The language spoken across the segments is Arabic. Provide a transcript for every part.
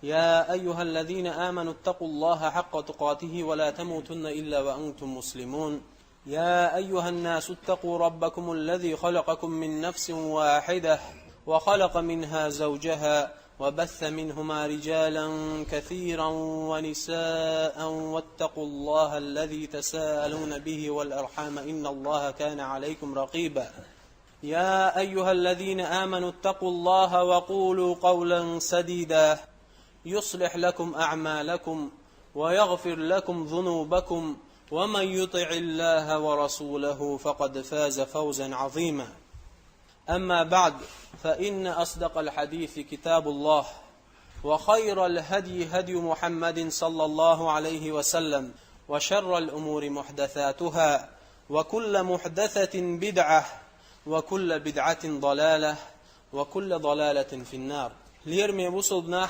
يا أيها الذين آمنوا اتقوا الله حق تقاته ولا تموتن إلا وأنتم مسلمون. يا أيها الناس اتقوا ربكم الذي خلقكم من نفس واحدة وخلق منها زوجها وبث منهما رجالا كثيرا ونساء واتقوا الله الذي تساءلون به والأرحام إن الله كان عليكم رقيبا. يا أيها الذين آمنوا اتقوا الله وقولوا قولا سديدا يصلح لكم أعمالكم ويغفر لكم ذنوبكم ومن يطع الله ورسوله فقد فاز فوزا عظيما. أما بعد، فإن أصدق الحديث كتاب الله، وخير الهدي هدي محمد صلى الله عليه وسلم، وشر الأمور محدثاتها، وكل محدثة بدعة، وكل بدعة ضلالة، وكل ضلالة في النار. ليرمي بصدنا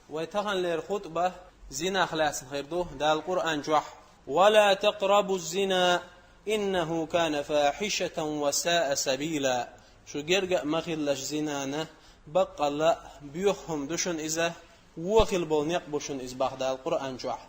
ويتغن لير خطبة زنا خلاص خيردو دا القرآن جوح: ولا تقربوا الزنا إنه كان فاحشة وساء سبيلا. شو جرجع مخلش زنانه بقى لا بيوخهم دشن إذا وخل بولنيق بشن إزباح دا القرآن جوح.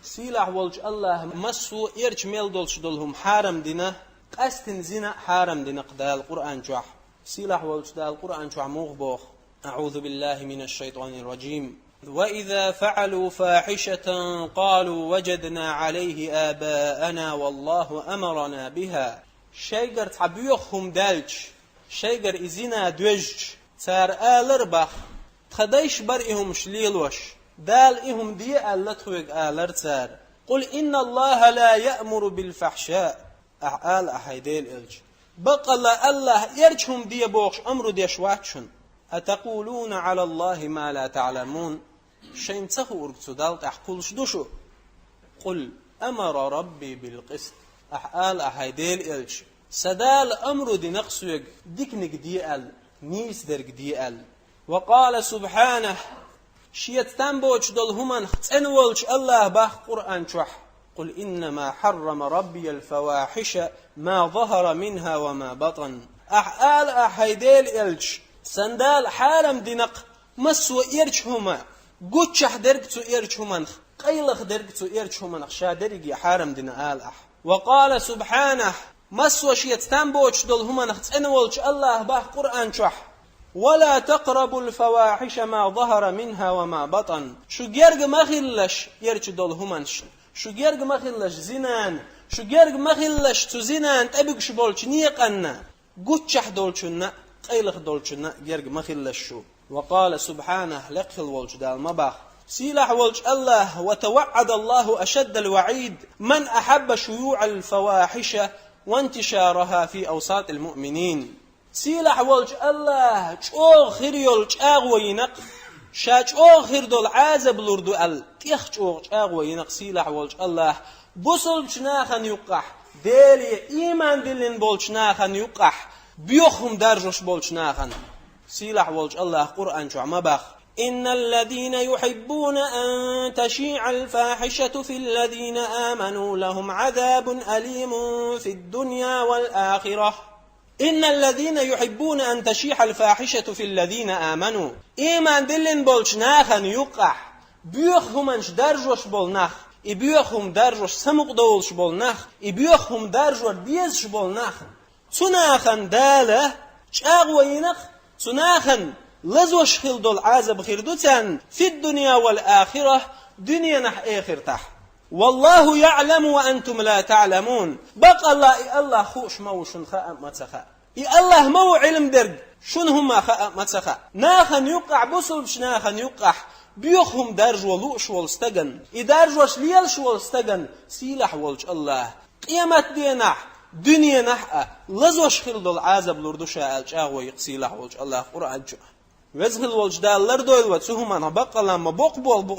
سيلح والج الله مسو إرج ميل دولش دولهم حارم دينا قستن زنا حارم دينا دا القرآن جوح. سيلح والج دا القرآن جوح مغبوخ: أعوذ بالله من الشيطان الرجيم. وإذا فعلوا فاحشة قالوا وجدنا عليه آباءنا والله أمرنا بها. شيغر تعبيوخهم دالج شيغر إزينا دوج تار آلر بخ تخديش برئهم شليلوش دال إهم دي آلتوك آلر تار. قل إن الله لا يأمر بالفحشاء أعال أحيديل إلج بقى الله يرجهم دي بوخش أمر دي شواتشن. أتقولون على الله ما لا تعلمون. شين تخو أرقصو دالت أحكولش دوشو. قل أمر ربي بالقسط أحال أحيديل إلج سدال أمر دي نقصوك ديكنك دي أل نيس درك دي أل. وقال سبحانه: شيت تنبوش دول همان تنولش الله باه قرآن شح: قل إنما حرم ربي الفواحش ما ظهر منها وما بطن. أحال أحيديل إلج سندال حالم دينق مسو إرجهما قوتشح درقتو إرجهما قيلخ درقتو إرجهما شادرقي حارم دين آلح. وقال سبحانه: مسو شيت تنبوش دول هما نختنولش الله باه قرآن شح: ولا تقربوا الفواحش ما ظهر منها وما بطن. شو جرق مخلش يرج دول هما شو جرق مخلش زنان شو جرق مخلش تو زنان تبقش بولش نيقنا قوتشح دولشنا قيلخ دولشنا جرق مخلش شو. وقال سبحانه: لقل والج دال مباخ سيلح والج الله: وتوعد الله أشد الوعيد من أحب شيوع الفواحش وانتشارها في أوساط المؤمنين. سيلح والج الله شو خير يولج أغوينق شاج أخر دول عازب لردو ال تيخ أغوينق. سيلح والج الله بوصل شناخن يقح ديلي إيمان دلين بول شناخن يقح بيوخهم درجوش بول شناخن. سيلح والج الله قرآن شو عمباخ: إن الذين يحبون أن تشيع الفاحشة في الذين آمنوا لهم عذاب أليم في الدنيا والآخرة. إن الذين يحبون أن تشيع الفاحشة في الذين آمنوا إيمان دلين بولش ناخن يقح بيوخهم درجوش بول نخ إبيوخهم درجوش سمق دولش بول نخ إبيوخهم درجوش بيزش بول نخ تناخن داله شاغوينخ تناخن لزوش خيل دول عازب خيردوتان في الدنيا والآخرة دنيا نح آخر تح. والله يعلم وأنتم لا تعلمون. بقى الله خوش موشن خاء متسخاء الله مو علم درج شن هما خاء متسخاء ناخن يقع بصلش ناخن يقع بيوخهم درج ولوش والستجن إدارج وش ليلش والستجن. سيلح والج الله قيامت دينح دنيا نحأ لزوش خيل دول عازب لردوشا الجاغو يقسيلح والج الله قرآن جو وزغل والج دال لردويل وتسوهما بقى لما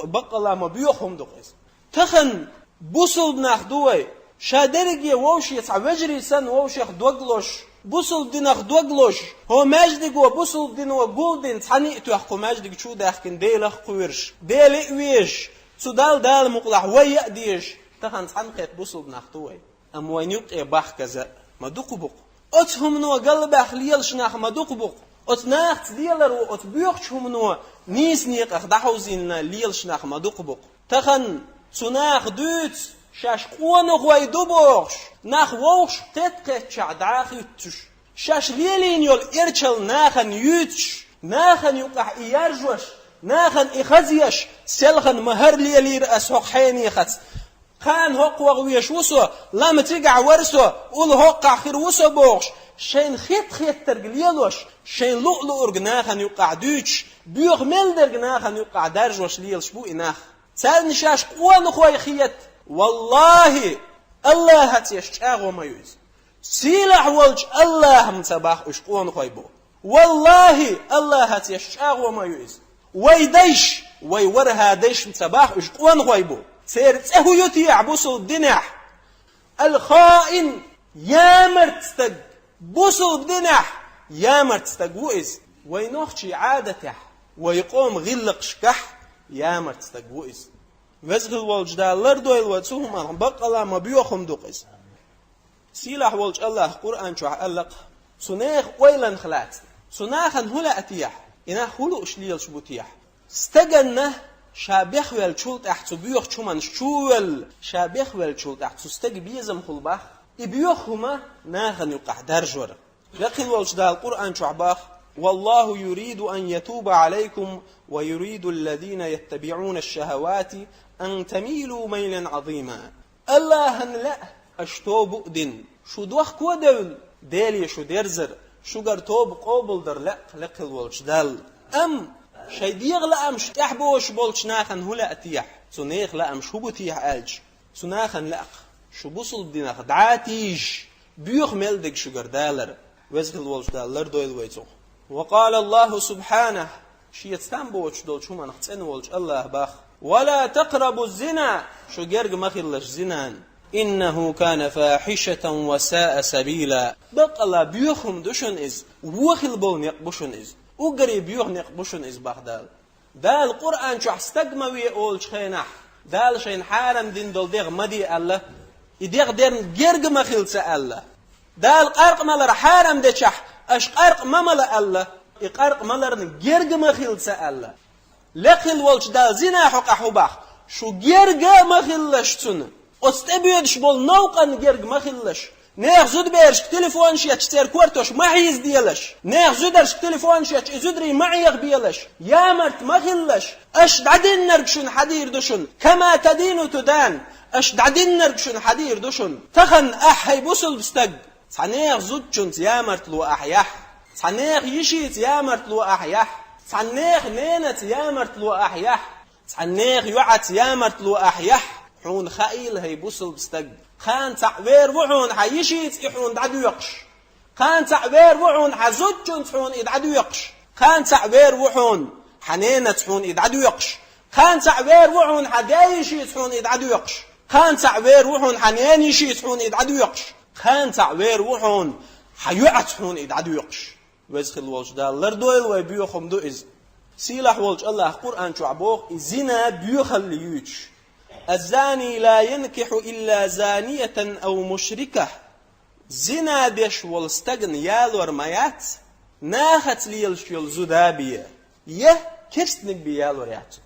بقى لما بيوخهم دقيس تخن بوصل ناخدوي شادرجي ووش يتعوجري سن ووش يخدوغلوش بوصل دين يخدوغلوش هو ماجدك وبوصل دين وقولدين تحنيقتو يحكو ماجدك شو داخكن ديل قويرش ديل ويش سودال دال مقلح ويأديش تخن تحنقيت بوصل ناخدوي أم وينيوك باخ كذا ما دوقبق أتهم نو قلب أخليل شناخ ما دوقبق أتناخت ليلر وأتبيوخ شمنو نيس نيق أخدحوزين ليلش ناخ مدقبق تخن تناخ دوت شاش قوانو خوي دوبوخش ناخ ووخش تتقه شعداخ يتش شاش ليلين يول إرشل ناخن يتش ناخن يقح إيارجوش ناخن إخزيش سلخن مهر ليلير أسوق حيني خت خان هق وغويش وسو لام تيقع ورسو قول هق آخر وسو بوخش شين خيت ترقليلوش شين لؤلؤ ارقناخن يقع دوش بيوخ ملدرقناخن يقع درجوش ليل شبو إناخ سال نشاش قوانو خوي خيت والله الله هتيشتاغ وما يوز سيلح والج الله متباخ اش قوانو خوي بو والله الله هتيشتاغ وما يوز ويديش ويورها ديش متباخ اش قوانو خوي بو سير تسهو يوتي عبوسو الدنح الخائن يا مرتستق بوسو بدنح يا مرتستق وإز وينوخشي عادته ويقوم غلق شكح يا مرتستق وإز وزغل والجدال لردويل واتسوهم بقلا ما بيوخم دوقز سيلاح والج الله قرآن شوح ألق سناخ ويلن خلات سناخن هلا أتيح إنا خلو أشليل شبوتيح استقنه شابيخ والشولت أحتو بيوخ شومن شول شابيخ والشولت أحتو استق بيزم خلباخ إبيوخهما ناخن يقع درجور لقل والجدال القرآن شعباخ والله يريد أن يتوب عليكم ويريد الذين يتبعون الشهوات أن تميلوا ميلا عظيما الله لا أشتوب دين شو دوخ كودول ديلي شو درزر شو قرتوب قوبل در لقل والجدال شي ديغ لأم شتحبوش بولش ناخن هلا أتيح سنيخ لأم شو بتيح ألج سناخن لأق شو بوصل ديناخ دعاتيج بيوخ ملدك شو قردالر وزغل والجدالر دويل ويتو وقال الله سبحانه شيتستان بوش دول شو ما نختن والج الله باخ ولا تقربوا الزنا شو قرق مخلش زنان إنه كان فاحشة وساء سبيلا بق الله بيوخم دوشن إز وخل بول نقبوشن إز وقري بيوخ نقبوشن إز باخدال دا القرآن شو استقموي أولج خينح دال شين حارم دين دول ديغ مدي الله يديغ ديرن قرق مخلس الله دال قرق ملر حارم دي شح اش قرق ممل الله يقرق ملرن قرق مخلس الله لقل والش دال زنا حق أحوباخ شو قرق مخلش تن استبيدش بول نوقن قرق مخلش نيخ زود بيرش تليفون شيا تشتر كورتوش ما حيز ديالش نيخ زودرش تليفون شيا زودري معيغ بيالش يا مرت مخلش اش دعدين نرقشن حدير دوشن كما تدين تدان اش دعدين نرقشن حدير دوشن تخن احي بوصل بستق صنيخ زودشن يا مرت لو احيح صنيخ يشيت يا مرت لو احيح صنيخ نينت يا مرت لو احيح صنيخ يعت يا مرت لو احيح حون خائل هي بوصل بستق خان تعبير وحون حيشيت يحون دعدو يقش خان تعبير وحون حزوجن تحون يدعدو يقش خان تعبير وحون حنينة تحون يدعدو يقش خان تعبير وحون حدايشي تحون يدعدو يقش خان تعبير وحون حنينيشي تحون يدعدو يقش خان تعبير وحون حيوعت تحون يدعدو يقش وزخل والجدال لردويل ويبيوخم دو إز سيلاح والج الله قرآن شعبوخ زنا بيوخل ليوش الزاني لا ينكح إلا زانية أو مشركة زنا بيش والستغن يالور مايات ناخت ليلش يلزودابية كرستنك بيالور يات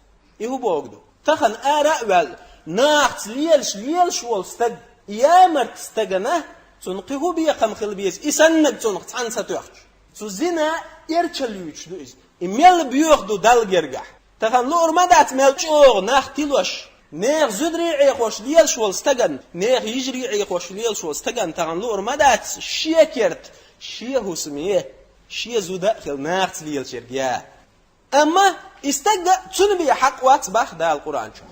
إيهو بوغدو تخن آرأول ناخت ليلش والستغ يامرت استغنه تنقه بيقم خلبيز إسانك تنق تعنسة تيخش تو زنا يرچل يوش دو إز إميل بيوغدو دال جرگح تخن لور مدات ملچوغ ناخت تلوش نيخ زدري عيقوش ليل شوال استغن نيخ يجري عيقوش ليل شوال استغن تغن لور مدات شيه كرت شيه هسميه شيه زوداخل ناخت ليل شرقيا اما استغ تنبي حق وات باخ دا القرآن شو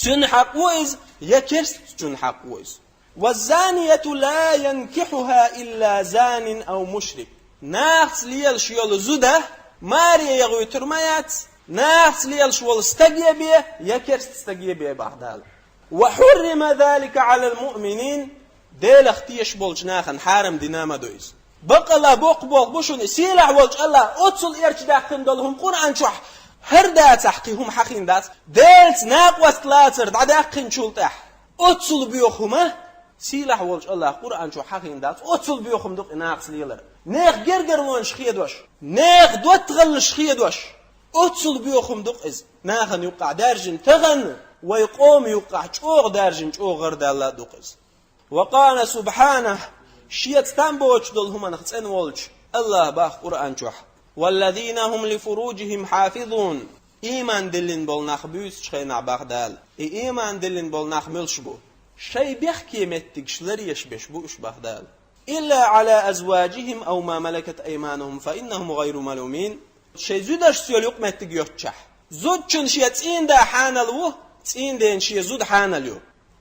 تن حق ويز يكرست تن حق ويز والزانية لا ينكحها إلا زان أو مشرك ناخت ليل شيول زوده ماري يغوي ترميات ناس ليل شوال استجيبه يكرست استجيبه بعدال وحرم ذلك على المؤمنين ديل اختيش بولج ناخن حارم ديناما دويز بقى لا بوق بوشون سيلع والج الله أتصل إرش داخن دولهم قرآن شوح هردا تحقيهم حقين دات ديلت ناقوة ثلاثر داخن شولتح أتصل بيوخهما سيلح ولش الله قرآن شو حقين دات أتصل بيوخم دق ناقص ليلر نيخ جرجر لون شخيدوش نيخ دوت غل شخيدوش أتصل بيوخم دق إز ناخن يوقع دارجن تغن ويقوم يوقع شوغ دارجن شوغ غرد الله دق إز وقال سبحانه شيت تنبوش دول هما نخصن ولش الله باخ قرآن شوح والذين هم لفروجهم حافظون إيمان دلين بول نخبوس شخينا بغدال إيمان دلين بول نخملش بو شي بيحكي متكشلر يشبش بو إش بغدال إلا على أزواجهم أو ما ملكت أيمانهم فإنهم غير ملومين شي زودش سيوليق متك يوتشح زودشن شي تين دا حانلو تين دين شي زود حانلو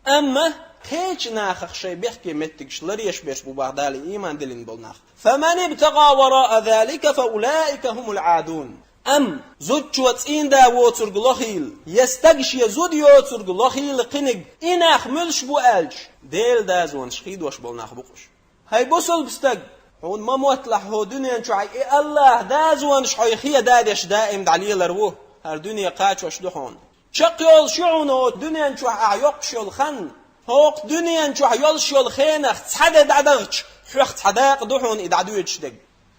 أما هيج ناخخ شي بيحكي متكشلر يشبش بو بغدال إيمان دلين بول نخ فمن ابتغى وراء ذلك فأولئك هم العادون أم زود شواتين دا ووتر غلوخيل يستغشي زود يوتر غلوخيل قنق إناخ ملش بو ألج ديل دا زوان شخيد وش بولناخ بقش هاي بوصل بستق هون ما موتلح هو دنيا نشعي إيه الله دا زوان شحيخية دادش دائم دعليل روه هر دنيا قاچ وش دخون شق يول شعونه دنيا نشوح أعيق شول خن هوق دنيا نشوح يول شول خينخ تحدد عدغش حوخ تحداق دحون إدعدو يتشدق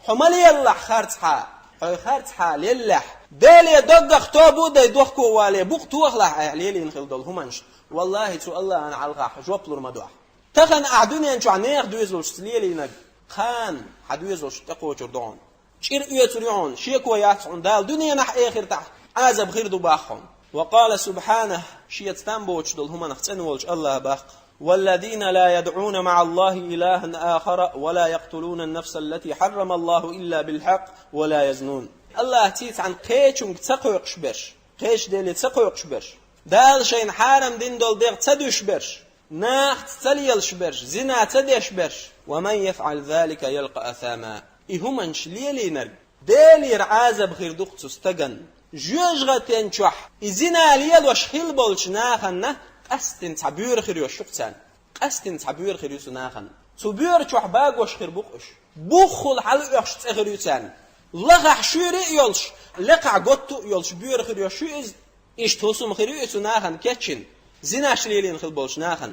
حمالي الله خارتحا خارتحا للح دالي دقق توبو دا يدوخكو والي بوق توخلح أهليلي نخل دول همانش والله تو الله أنا علقا حجوب لرمدوح تخن أعدوني أنشو عنيخ دويزول شتليلي نق خان حدويزول شتقو جردون شير يتريعون شيكو ياتعون دال دنيا نح آخر تح عازب غير دو باخون وقال سبحانه شيت تنبوش دول همان اختنولش الله باق والذين لا يدعون مع الله إلها آخر ولا يقتلون النفس التي حرم الله إلا بالحق ولا يزنون الله تيت عن قيشون تقويقش برش قيش ديلي تقويقش برش دال شين حارم دين دول ديغ تدوش برش ناخت تليلش برش زنا تديش برش ومن يفعل ذلك يلقى أثاما إهمنش ليلي نرق ديلي رعازة بخير دقت استغن جوجغتين شوح إزنا ليل وشخيل بولش ناخن قستن تعبير خير يشقتان قستن تعبير خير يسناخن تعبير شوح باغوش خير بوقش بوخل حلو يخش تخير يسان لغح شوري يولش لقع قطو يولش بير خير يشوز إيش توسم خير يسناخن كتشن زناش ليلين خيل بولش ناخن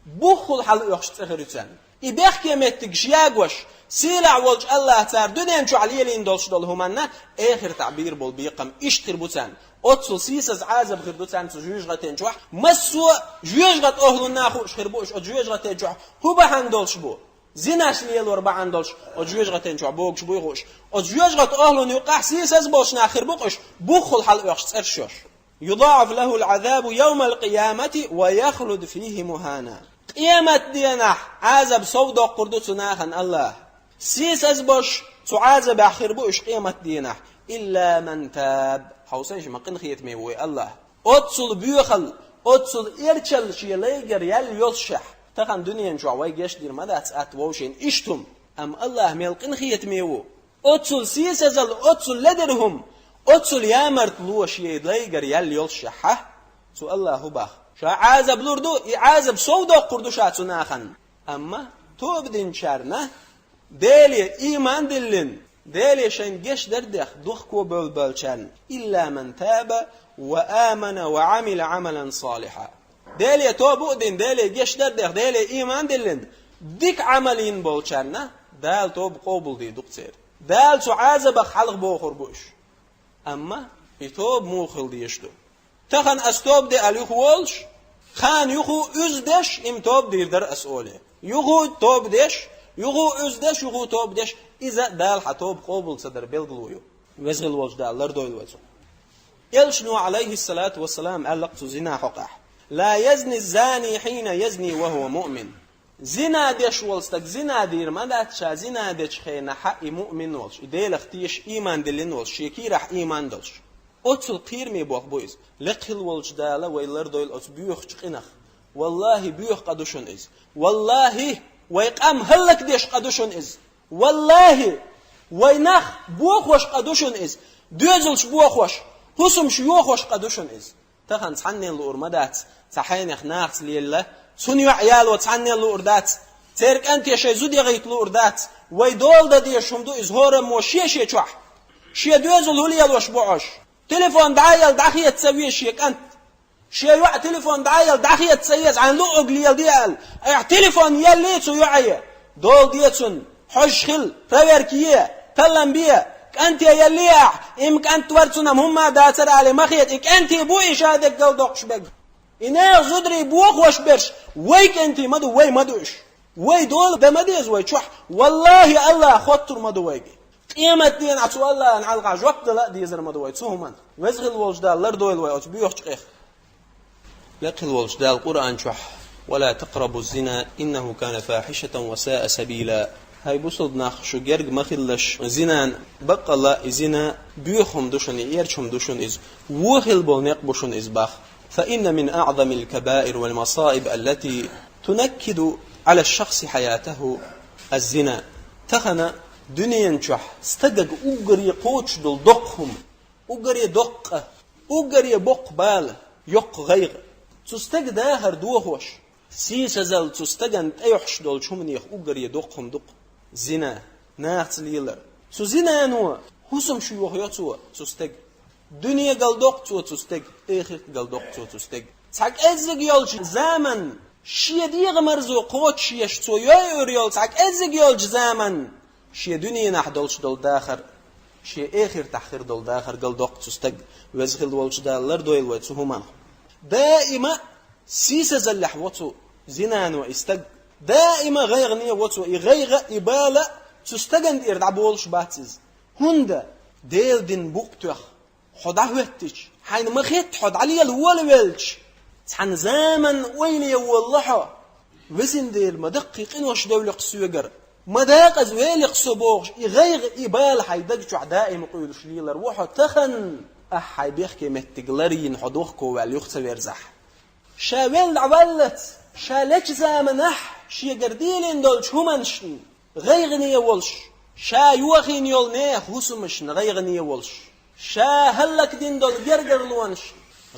بوخل حلو يخش تخير يسان إباخ كيمتك شياغوش سيلع ولج الله تار دنيا نشو عليلين دولش دول همانا آخر تعبير بول بيقم إيش تربوتان أتصل سيسز عازب غير دوتان جوجغتين جوح مسوا جوجغت أهل الناخو شخربوش أو جوجغتين جوح هو بحان دولش بو زيناش ليل وربعان دولش أو جوجغتين جوح بوكش بويغوش أو جوجغت أهل نيقح سيسز بوش ناخر بوكش بوخل حلق يخش ترشوش يضاعف له العذاب يوم القيامة ويخلد فيه مهانا قيامة ديناح عازب صودق قردوت ناخن الله سيسز بوش تعازب آخر بوش قيامة ديناح إلا من تاب حوسيش ما قن خيت ميوي الله أتصل بيوخل أتصل إرشل شيليجر يل يلشح تخن دنيا نشوع ويجيش دير ماذا تأتووشين إشتم أم الله ميل قن خيت ميوو أتصل سيسزل أتصل لدرهم أتصل يامرت لوش يليجر يل يلشح سو الله باخ شا عازب لردو عازب صودق قردوشات ناخن أما توب دين شارنا ديلي إيمان دلين ديلي شين جيش دردخ دخكو بلبلشان إلا من تاب وآمن وعمل عملا صالحا ديلي توبو دين ديلي جيش دردخ ديلي إيمان دلين ديك عملين بولشان دال توب قوبل دي دكتير دال سعازب خلق بوخر بوش أما يتوب موخل ديشتو تخن أستوب دي أليخوالش خان يخو أزدش إم توب دير در أسئولي يخو توب ديش يخو أزدش يخو توب ديش إذا دال حتوب قوبل صدر بلغلويو وزغل وجدال لردوي الوزو يلشنو عليه الصلاة والسلام ألقت زنا حقاح لا يزني الزاني حين يزني وهو مؤمن زنا ديش والستك زنا دير مدات شا زنا ديش خينا حق مؤمن والش إديل اختيش إيمان دلين والش شيكي رح إيمان دلش أتل قيرمي بوخ بويز لقل والجدالة ويلردوي الأتبيوخ چقنخ والله بيوخ قدوشن إز والله ويقام هلك ديش قدوشن إز والله وينخ بوخوش قدوشن إز دوزلش بوخوش حسم شيوخوش قدوشن إز تخن تحنين الأرمدات تحينخ ناخت ليلة سنيو عيال وتحنين الأردات تيرك أنت يا شي زودي غيت الأردات ويدول دا دي شمدو إزهور موشي شي چوح شي دوزل هولي يلوش بوعوش تليفون دعايل دعخية تسويه شيك أنت شيء يوع تليفون دعايل دعخية تسيز عن لو أقليل ديال أي تليفون يليتو يوعي دول ديتون حش خل تبركيه تلمبيه أنت يليع إمك أنت ورتنا مهما داتر على مخيتك أنت بوي شادك قل دوقش بق إنا زدري بوخ وش برش ويك أنت مدو وي مدوش وي دول ده مديز وي شح والله الله خطر مدو ويك قيمة دين عتو الله نعلق عجوك لا ديزر مدو وي تسوه من وزغل وجدال لردويل وي أتبيوح تقيخ لقل وجدال القرآن شح ولا تقربوا الزنا إنه كان فاحشة وساء سبيلا هاي بوصل ناخ شو جرج مخلش زنان بقى الله زنا بيخم دوشن يرشم دوشن إز وخل بونيق بوشن إزباخ فإن من أعظم الكبائر والمصائب التي تنكد على الشخص حياته الزنا تخنا دنيا شح استجج أجري قوتش دل دقهم أجري دق أجري بق بال يق غير تستجد داهر دوهوش سيس زل تستجن أيحش دل شو من يخ أجري دقهم دق زنا ناخت ليلر سو زنا نو حسم شو يخياتو تستج دنيا قلدق تو تستج آخر قلدق تو تستج تاك أزج يالج زمن شيء ديغ مرزو قوت شيء شتو يوريال تاك أزج يالج زمن شيء دنيا نحدلش دل داخر شيء آخر تحخير دل داخر قلدق تستج وزخل والج دالر دويل وتهما دائما سيس زلح وتو زنا نو استج دائما غير نية وتو غير إبالة تستجن إردع بولش باتز هندا ديل دين بوقتوخ خدا هوتش حين ما خيت حد علي الوال ويلش تحن زمن وين يولحه وزن ديل ما دقيقين وش دولة قسوجر ما داق أزويل قسبوش غير إبالة حيدق شو دائما قيل شليل روحه تخن أحي بيحكي متجلرين حدوخكو واليخت ويرزح شاول عولت شالك زمنح شي جرديلين دول شو منشن غيغني يولش شا يوخين يولنيه هسمشن غيغني يولش شا هلك دين دول جرجر لونش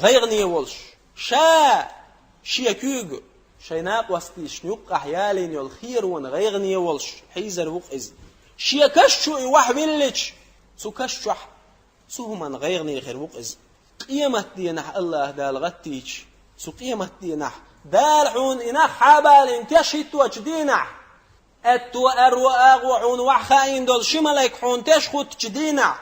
غيغني يولش شا شي كوغ شي ناق وستيش نيق احيالين يول خير ون غيغني يولش حيزر وقز شي كشو يوح بلش سو كشح سو من غيغني خير وقز قيمت دينح الله دال غتيش سو قيمت دينح دارعون إنا حابالين تشهد وجدينا أتو أرواق وعون وحخاين دول شمالك حون تشخد جدينا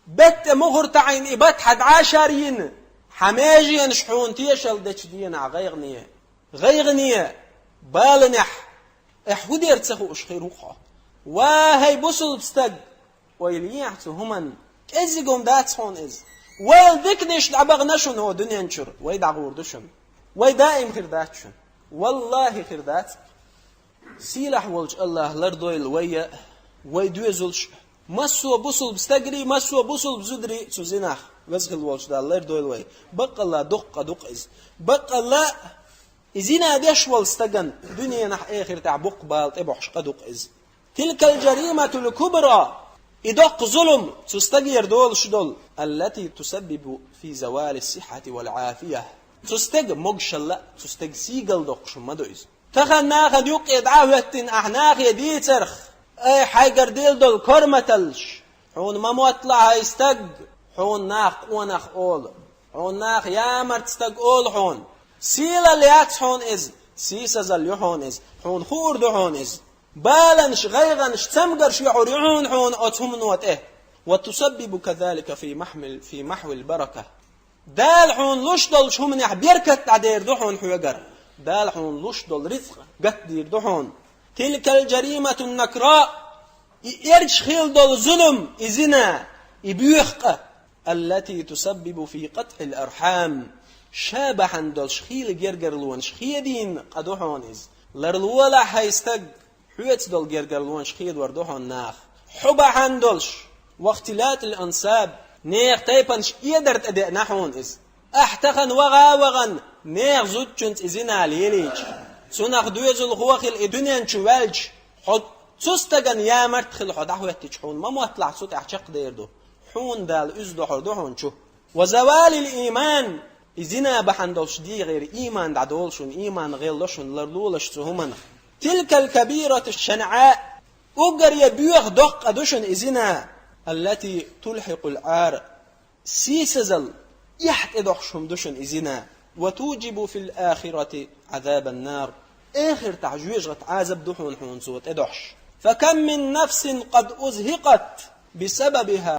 بت مغر تعين إبت حد عشرين حماجين شحون تيشل دجدينا غيغنية بالنح احود يرتخو اشخيروخا وهي بوصل بستق ويليعتو همن ازي قوم داتسون از ويلدكنش لعبغنشون هو دنيا نشر ويدعغور دشن ويدائم خرداتشن والله خردات سيلح والج الله لردويل ويدوزلش مسوا بوصل بستقري مسوا بوصل بزدري تزيناخ وزغل والج دا لردويل وي بقى الله دق إز بقى الله إزينا ديشوال استقن دنيا نح آخر تعبق بالت إبوحش قدق إز تلك الجريمة الكبرى إدق ظلم تستجير دول شدول التي تسبب في زوال الصحة والعافية تستج مجشل تستج سيجل دقش مدويز تخنا خد يقعد عهوتين أحناخ يدي ترخ أي حيجر ديل دول كرمتلش حون ما مطلع يستج حون ناخ وناخ أول حون ناخ يا مرت استج أول حون سيلا ليات حون إز سيسا زل حون إز حون خور دو حون إز بالنش غيغنش تمجرش يعريون حون أتهم نوت إيه وتسبب كذلك في محو البركة دال حون لش دول شو من يحبيركت عدير دحون حوجر دال حون لش دول رزق قدير دحون تلك الجريمة النكراء يرش خيل دول ظلم إزنا يبيخق التي تسبب في قطع الأرحام شابحا دول شخيل جرجر لون شخيدين قدحون إز لرلولا حيستج حيت دول جرجر لون شخيد وردحون ناخ حبحا دولش واختلاط الأنساب نيغ تايبانش يدرت أداء نحون إز أحتخن وغن نيغ زوجنت إزينا ليليج سنخ دويز الغوخ الإدنيا نشوالج حد تستغن يا مرتخل حد أحوه تجحون ما مطلع صوت أحشق ديردو حون دال أزدو حردوحون شو وزوال الإيمان إزينا بحندوش دي غير إيمان دعدولشون إيمان غير لشون لرلولش تهمنا تلك الكبيرة الشنعاء أقر يبيوخ دق أدوشن إزينا التي تلحق العار سيسزل يحت إدوخشهم دوشن إزينا وتوجب في الآخرة عذاب النار. آخر تعجويج غتعذب دوحون حون صوت إدوحش. فكم من نفس قد أزهقت بسببها